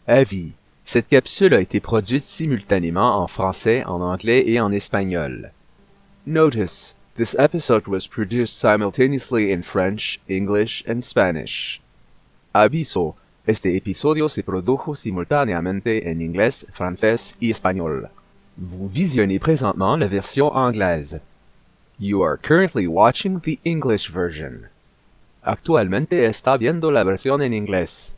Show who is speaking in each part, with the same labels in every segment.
Speaker 1: Avis. Cette capsule a été produite simultanément en français, en anglais et en espagnol. Notice, this episode was produced simultaneously in French, English, and Spanish. Aviso, este episodio se produjo simultáneamente en inglés, francés y espagnol. Vous visionnez présentement la version anglaise. You are currently watching the English version. Actualmente está viendo la versión en inglés.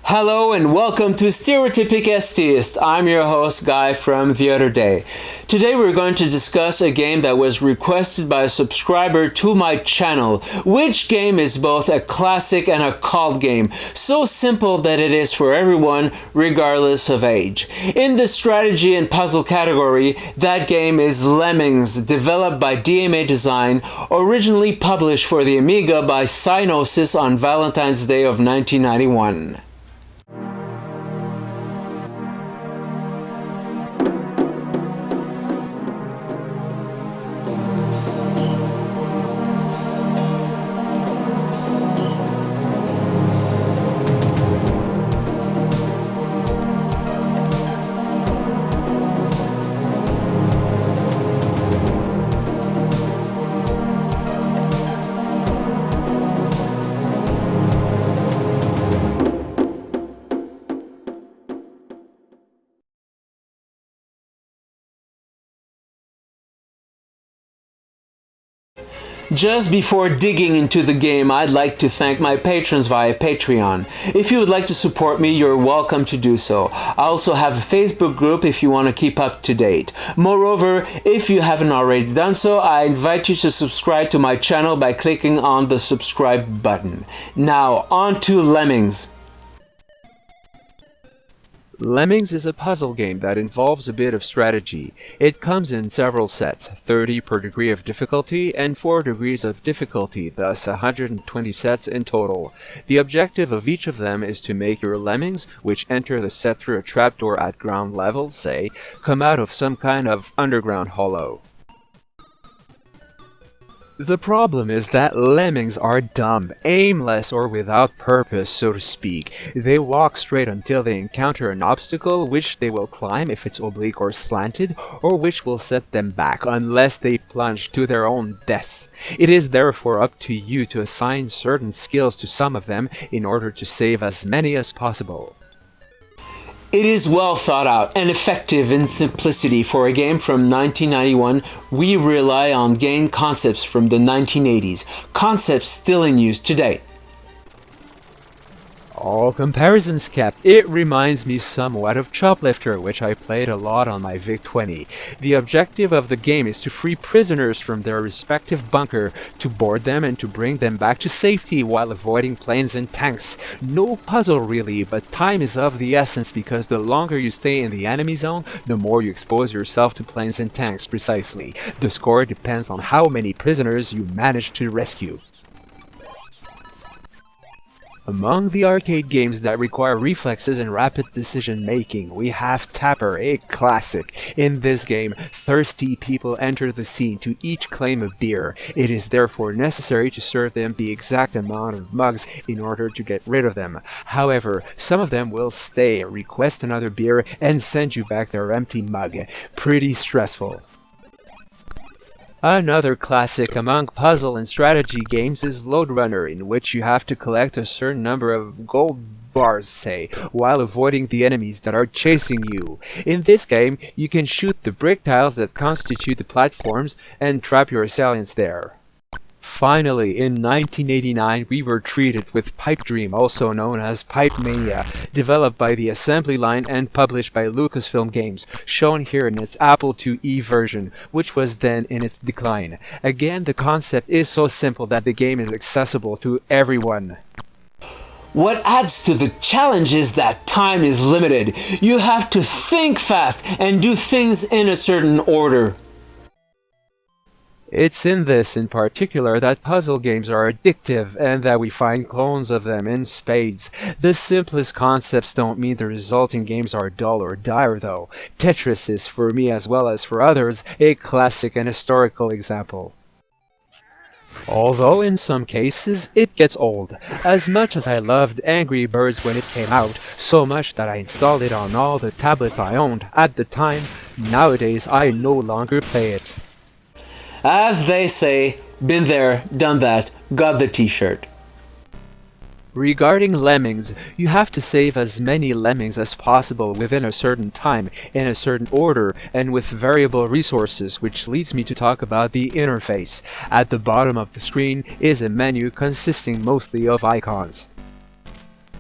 Speaker 2: Hello and welcome to Stereotypic STeist. I'm your host, Guy, from the other day. Today we're going to discuss a game that was requested by a subscriber to my channel, which game is both a classic and a cult game, so simple that it is for everyone, regardless of age. In the strategy and puzzle category, that game is Lemmings, developed by DMA Design, originally published for the Amiga by Psygnosis on Valentine's Day of 1991. Just before digging into the game, I'd like to thank my patrons via Patreon. If you would like to support me, you're welcome to do so. I also have a Facebook group if you want to keep up to date. Moreover, if you haven't already done so, I invite you to subscribe to my channel by clicking on the subscribe button. Now, on to Lemmings.
Speaker 1: Lemmings is a puzzle game that involves a bit of strategy. It comes in several sets, 30 per degree of difficulty and 4 degrees of difficulty, thus 120 sets in total. The objective of each of them is to make your lemmings, which enter the set through a trapdoor at ground level, say, come out of some kind of underground hollow. The problem is that lemmings are dumb, aimless, or without purpose, so to speak. They walk straight until they encounter an obstacle, which they will climb if it's oblique or slanted, or which will set them back unless they plunge to their own deaths. It is therefore up to you to assign certain skills to some of them in order to save as many as possible.
Speaker 2: It is well thought out and effective in simplicity. For a game from 1991, we rely on game concepts from the 1980s, concepts still in use today.
Speaker 1: All comparisons kept, it reminds me somewhat of Choplifter, which I played a lot on my VIC-20. The objective of the game is to free prisoners from their respective bunker, to board them and to bring them back to safety while avoiding planes and tanks. No puzzle really, but time is of the essence because the longer you stay in the enemy zone, the more you expose yourself to planes and tanks precisely. The score depends on how many prisoners you manage to rescue. Among the arcade games that require reflexes and rapid decision-making, we have Tapper, a classic. In this game, thirsty people enter the scene to each claim a beer. It is therefore necessary to serve them the exact amount of mugs in order to get rid of them. However, some of them will stay, request another beer, and send you back their empty mug. Pretty stressful. Another classic among puzzle and strategy games is Lode Runner, in which you have to collect a certain number of gold bars, say, while avoiding the enemies that are chasing you. In this game, you can shoot the brick tiles that constitute the platforms and trap your assailants there. Finally, in 1989, we were treated with Pipe Dream, also known as Pipe Mania, developed by the assembly line and published by Lucasfilm Games, shown here in its Apple IIe version, which was then in its decline. Again, the concept is so simple that the game is accessible to everyone.
Speaker 2: What adds to the challenge is that time is limited. You have to think fast and do things in a certain order.
Speaker 1: It's in this in particular that puzzle games are addictive and that we find clones of them in spades. The simplest concepts don't mean the resulting games are dull or dire though. Tetris is, for me as well as for others, a classic and historical example. Although in some cases it gets old. As much as I loved Angry Birds when it came out, so much that I installed it on all the tablets I owned at the time, nowadays I no longer play it.
Speaker 2: As they say, been there, done that, got the t-shirt.
Speaker 1: Regarding Lemmings, you have to save as many Lemmings as possible within a certain time, in a certain order, and with variable resources, which leads me to talk about the interface. At the bottom of the screen is a menu consisting mostly of icons.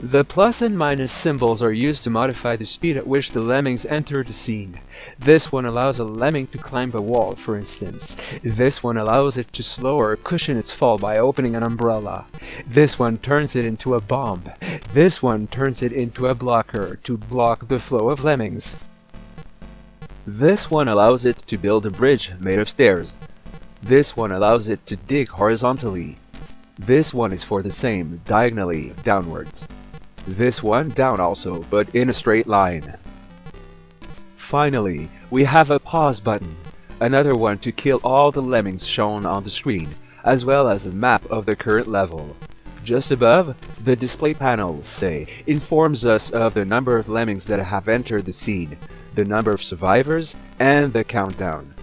Speaker 1: The plus and minus symbols are used to modify the speed at which the lemmings enter the scene. This one allows a lemming to climb a wall, for instance. This one allows it to slow or cushion its fall by opening an umbrella. This one turns it into a bomb. This one turns it into a blocker to block the flow of lemmings. This one allows it to build a bridge made of stairs. This one allows it to dig horizontally. This one is for the same, diagonally, downwards. This one down also, but in a straight line. Finally, we have a pause button, another one to kill all the lemmings shown on the screen, as well as a map of the current level. Just above, the display panel, say, informs us of the number of lemmings that have entered the scene, the number of survivors, and the countdown.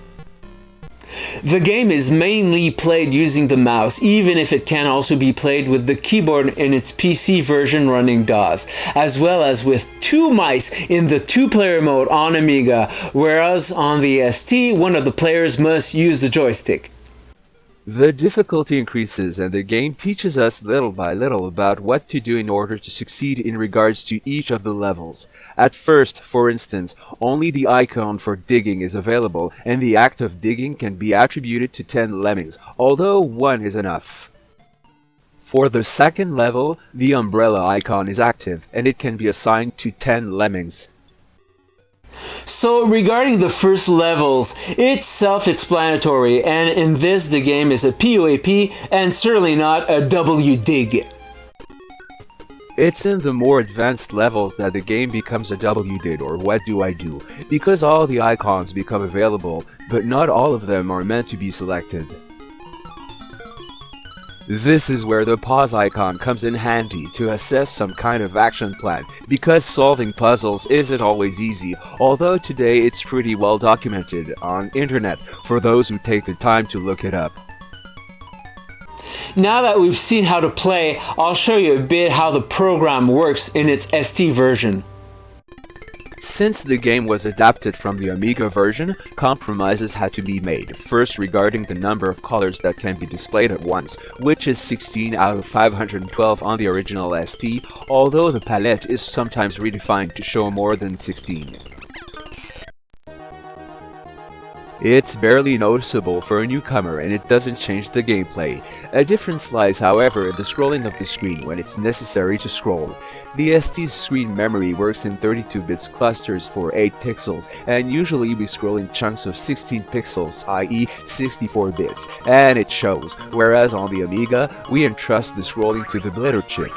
Speaker 2: The game is mainly played using the mouse, even if it can also be played with the keyboard in its PC version running DOS, as well as with two mice in the two-player mode on Amiga, whereas on the ST, one of the players must use the joystick.
Speaker 1: The difficulty increases and the game teaches us little by little about what to do in order to succeed in regards to each of the levels. At first, for instance, only the icon for digging is available and the act of digging can be attributed to 10 lemmings, although 1 is enough. For the second level, the umbrella icon is active and it can be assigned to 10 lemmings.
Speaker 2: So regarding the first levels, it's self-explanatory, and in this the game is a POAP and certainly not a WDIG.
Speaker 1: It's in the more advanced levels that the game becomes a WDID, or what do I do, because all the icons become available, but not all of them are meant to be selected. This is where the pause icon comes in handy to assess some kind of action plan, because solving puzzles isn't always easy, although today it's pretty well documented on internet for those who take the time to look it up.
Speaker 2: Now that we've seen how to play, I'll show you a bit how the program works in its ST version.
Speaker 1: Since the game was adapted from the Amiga version, compromises had to be made, first regarding the number of colors that can be displayed at once, which is 16 out of 512 on the original ST, although the palette is sometimes redefined to show more than 16. It's barely noticeable for a newcomer and it doesn't change the gameplay. A difference lies, however, in the scrolling of the screen when it's necessary to scroll. The ST's screen memory works in 32-bit clusters for 8 pixels, and usually we scroll in chunks of 16 pixels, i.e. 64 bits, and it shows, whereas on the Amiga, we entrust the scrolling to the blitter chip.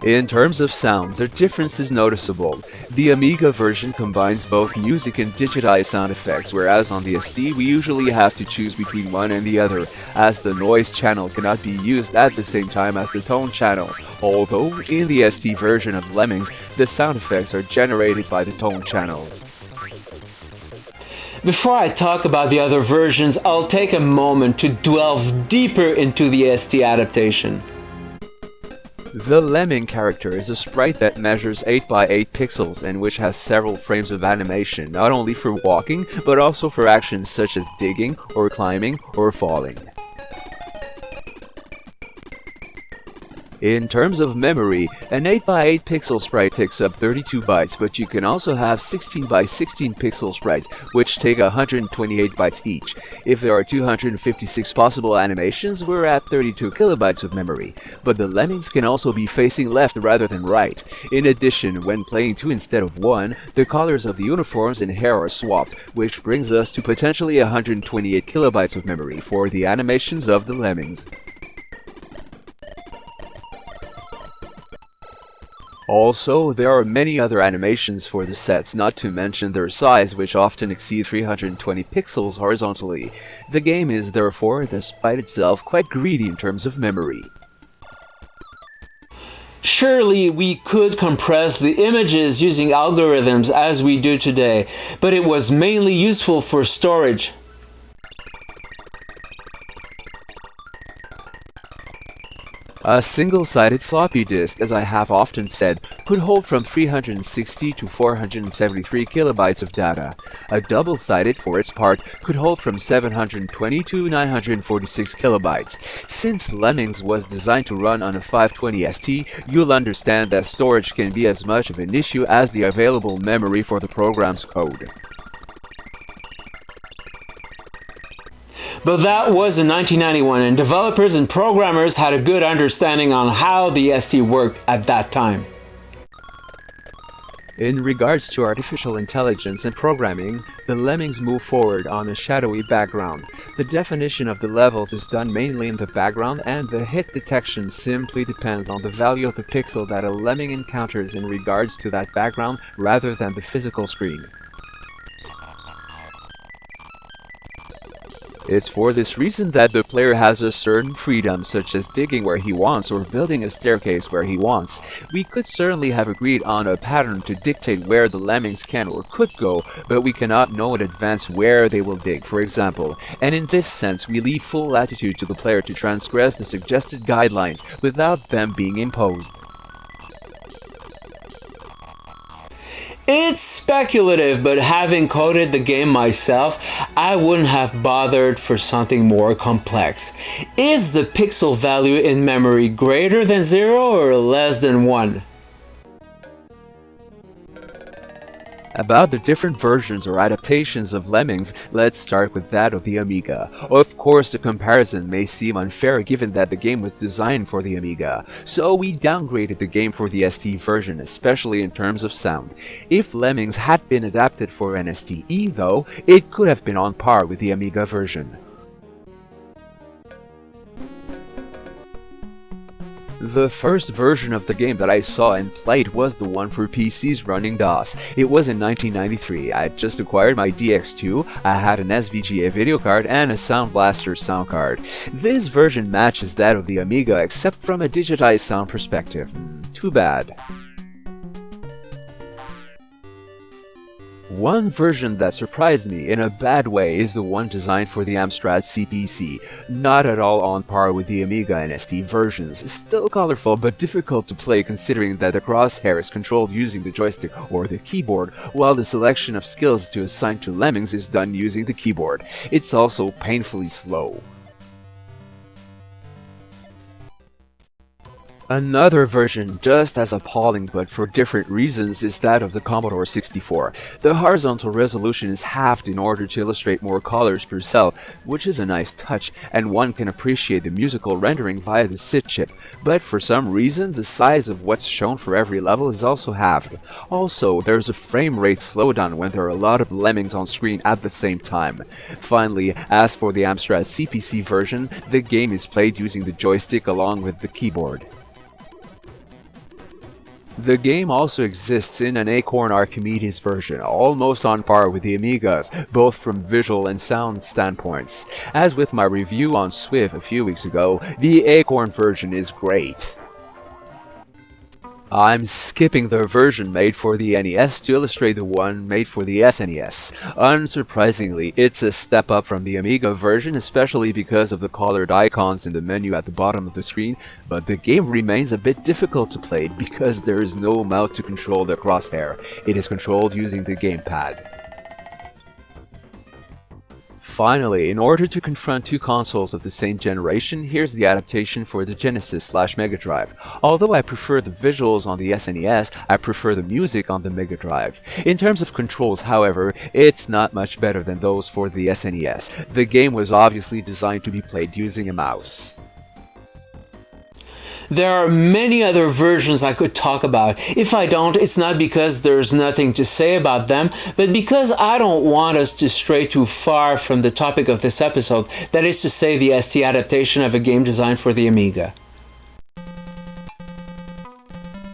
Speaker 1: In terms of sound, the difference is noticeable. The Amiga version combines both music and digitized sound effects, whereas on the ST we usually have to choose between one and the other, as the noise channel cannot be used at the same time as the tone channels, although in the ST version of Lemmings, the sound effects are generated by the tone channels.
Speaker 2: Before I talk about the other versions, I'll take a moment to delve deeper into the ST adaptation.
Speaker 1: The Lemming character is a sprite that measures 8 by 8 pixels and which has several frames of animation, not only for walking, but also for actions such as digging, or climbing, or falling. In terms of memory, an 8 by 8 pixel sprite takes up 32 bytes, but you can also have 16 by 16 pixel sprites, which take 128 bytes each. If there are 256 possible animations, we're at 32 kilobytes of memory. But the lemmings can also be facing left rather than right. In addition, when playing 2 instead of 1, the colors of the uniforms and hair are swapped, which brings us to potentially 128 kilobytes of memory for the animations of the lemmings. Also, there are many other animations for the sets, not to mention their size, which often exceed 320 pixels horizontally. The game is therefore, despite itself, quite greedy in terms of memory.
Speaker 2: Surely we could compress the images using algorithms as we do today, but it was mainly useful for storage.
Speaker 1: A single-sided floppy disk, as I have often said, could hold from 360 to 473 kilobytes of data. A double-sided, for its part, could hold from 720 to 946 kilobytes. Since Lemmings was designed to run on a 520 ST, you'll understand that storage can be as much of an issue as the available memory for the program's code.
Speaker 2: But that was in 1991, and developers and programmers had a good understanding on how the ST worked at that time.
Speaker 1: In regards to artificial intelligence and programming, the Lemmings move forward on a shadowy background. The definition of the levels is done mainly in the background, and the hit detection simply depends on the value of the pixel that a Lemming encounters in regards to that background rather than the physical screen. It's for this reason that the player has a certain freedom, such as digging where he wants or building a staircase where he wants. We could certainly have agreed on a pattern to dictate where the Lemmings can or could go, but we cannot know in advance where they will dig, for example. And in this sense, we leave full latitude to the player to transgress the suggested guidelines without them being imposed.
Speaker 2: It's speculative, but having coded the game myself, I wouldn't have bothered for something more complex. Is the pixel value in memory greater than 0 or less than 1?
Speaker 1: About the different versions or adaptations of Lemmings, let's start with that of the Amiga. Of course, the comparison may seem unfair given that the game was designed for the Amiga, so we downgraded the game for the ST version, especially in terms of sound. If Lemmings had been adapted for an STE though, it could have been on par with the Amiga version. The first version of the game that I saw and played was the one for PCs running DOS. It was in 1993. I had just acquired my DX2, I had an SVGA video card and a Sound Blaster sound card. This version matches that of the Amiga except from a digitized sound perspective. Too bad. One version that surprised me in a bad way is the one designed for the Amstrad CPC. Not at all on par with the Amiga and ST versions. Still colorful but difficult to play considering that the crosshair is controlled using the joystick or the keyboard, while the selection of skills to assign to Lemmings is done using the keyboard. It's also painfully slow. Another version, just as appalling but for different reasons, is that of the Commodore 64. The horizontal resolution is halved in order to illustrate more colors per cell, which is a nice touch, and one can appreciate the musical rendering via the SID chip, but for some reason the size of what's shown for every level is also halved. Also, there's a frame rate slowdown when there are a lot of Lemmings on screen at the same time. Finally, as for the Amstrad CPC version, the game is played using the joystick along with the keyboard. The game also exists in an Acorn Achimedes version, almost on par with the Amigas, both from visual and sound standpoints. As with my review on Swift a few weeks ago, the Acorn version is great. I'm skipping the version made for the NES to illustrate the one made for the SNES. Unsurprisingly, it's a step up from the Amiga version, especially because of the colored icons in the menu at the bottom of the screen, but the game remains a bit difficult to play because there is no mouse to control the crosshair. It is controlled using the gamepad. Finally, in order to confront two consoles of the same generation, here's the adaptation for the Genesis/Megadrive. Although I prefer the visuals on the SNES, I prefer the music on the Megadrive. In terms of controls, however, it's not much better than those for the SNES. The game was obviously designed to be played using a mouse.
Speaker 2: There are many other versions I could talk about. If I don't, it's not because there's nothing to say about them, but because I don't want us to stray too far from the topic of this episode, that is to say the ST adaptation of a game designed for the Amiga.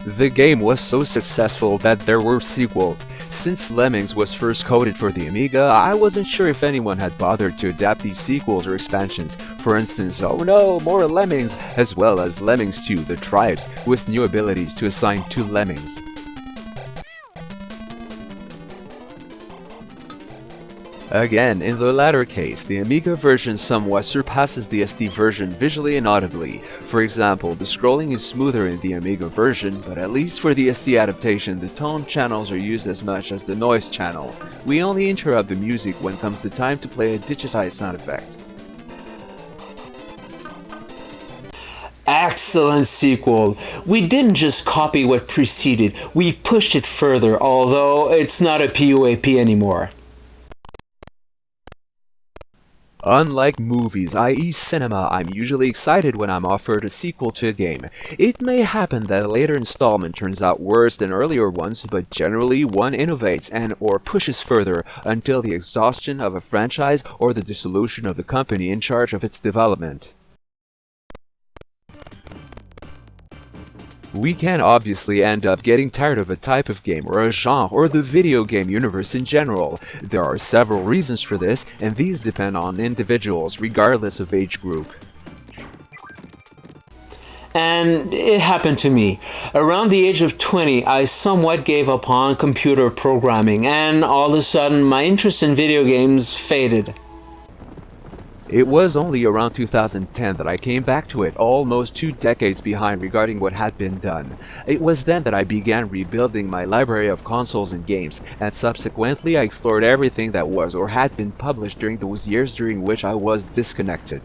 Speaker 1: The game was so successful that there were sequels. Since Lemmings was first coded for the Amiga, I wasn't sure if anyone had bothered to adapt these sequels or expansions. For instance, oh no, more Lemmings, as well as Lemmings 2, The Tribes, with new abilities to assign to Lemmings. Again, in the latter case, the Amiga version somewhat surpasses the ST version visually and audibly. For example, the scrolling is smoother in the Amiga version, but at least for the ST adaptation, the tone channels are used as much as the noise channel. We only interrupt the music when comes the time to play a digitized sound effect.
Speaker 2: Excellent sequel. We didn't just copy what preceded, we pushed it further, although it's not a PUAP anymore.
Speaker 1: Unlike movies, i.e. cinema, I'm usually excited when I'm offered a sequel to a game. It may happen that a later installment turns out worse than earlier ones, but generally one innovates and or pushes further until the exhaustion of a franchise or the dissolution of the company in charge of its development. We can obviously end up getting tired of a type of game or a genre or the video game universe in general. There are several reasons for this, and these depend on individuals regardless of age group.
Speaker 2: And it happened to me. Around the age of 20, I somewhat gave up on computer programming, and all of a sudden my interest in video games faded.
Speaker 1: It was only around 2010 that I came back to it, almost 2 decades behind regarding what had been done. It was then that I began rebuilding my library of consoles and games, and subsequently I explored everything that was or had been published during those years during which I was disconnected.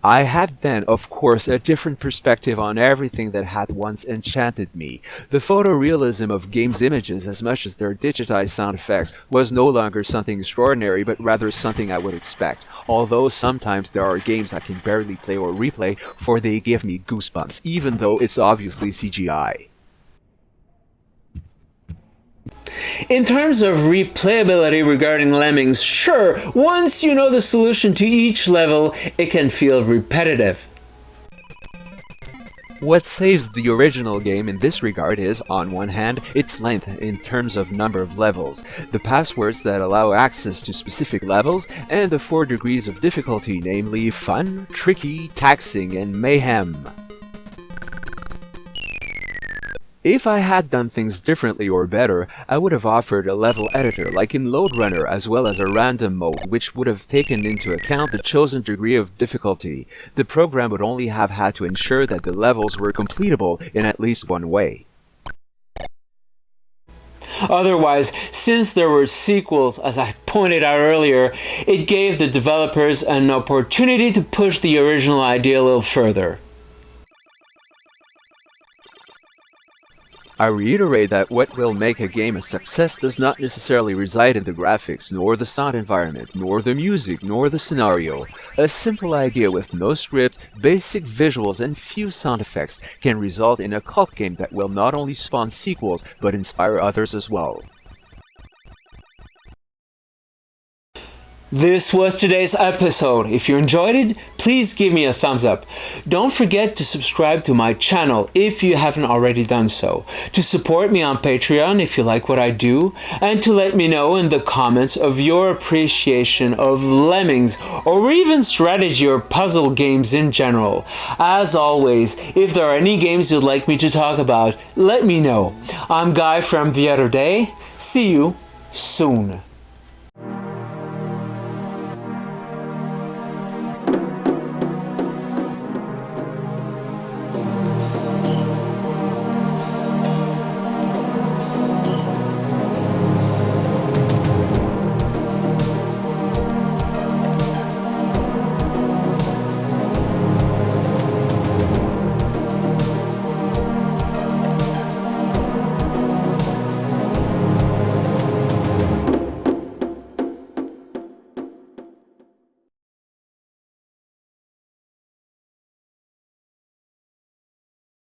Speaker 1: I had then, of course, a different perspective on everything that had once enchanted me. The photorealism of games' images, as much as their digitized sound effects, was no longer something extraordinary, but rather something I would expect. Although sometimes there are games I can barely play or replay, for they give me goosebumps, even though it's obviously CGI.
Speaker 2: In terms of replayability regarding Lemmings, sure, once you know the solution to each level, it can feel repetitive.
Speaker 1: What saves the original game in this regard is, on one hand, its length in terms of number of levels, the passwords that allow access to specific levels, and the 4 degrees of difficulty, namely fun, tricky, taxing, and mayhem. If I had done things differently or better, I would have offered a level editor like in Loadrunner, as well as a random mode which would have taken into account the chosen degree of difficulty. The program would only have had to ensure that the levels were completable in at least one way.
Speaker 2: Otherwise, since there were sequels, as I pointed out earlier, it gave the developers an opportunity to push the original idea a little further.
Speaker 1: I reiterate that what will make a game a success does not necessarily reside in the graphics, nor the sound environment, nor the music, nor the scenario. A simple idea with no script, basic visuals, and few sound effects can result in a cult game that will not only spawn sequels, but inspire others as well.
Speaker 2: This was today's episode. If you enjoyed it, please give me a thumbs up. Don't forget to subscribe to my channel if you haven't already done so, to support me on Patreon if you like what I do, and to let me know in the comments of your appreciation of Lemmings or even strategy or puzzle games in general. As always, if there are any games you'd like me to talk about, let me know. I'm Guy from The Other Day. See you soon.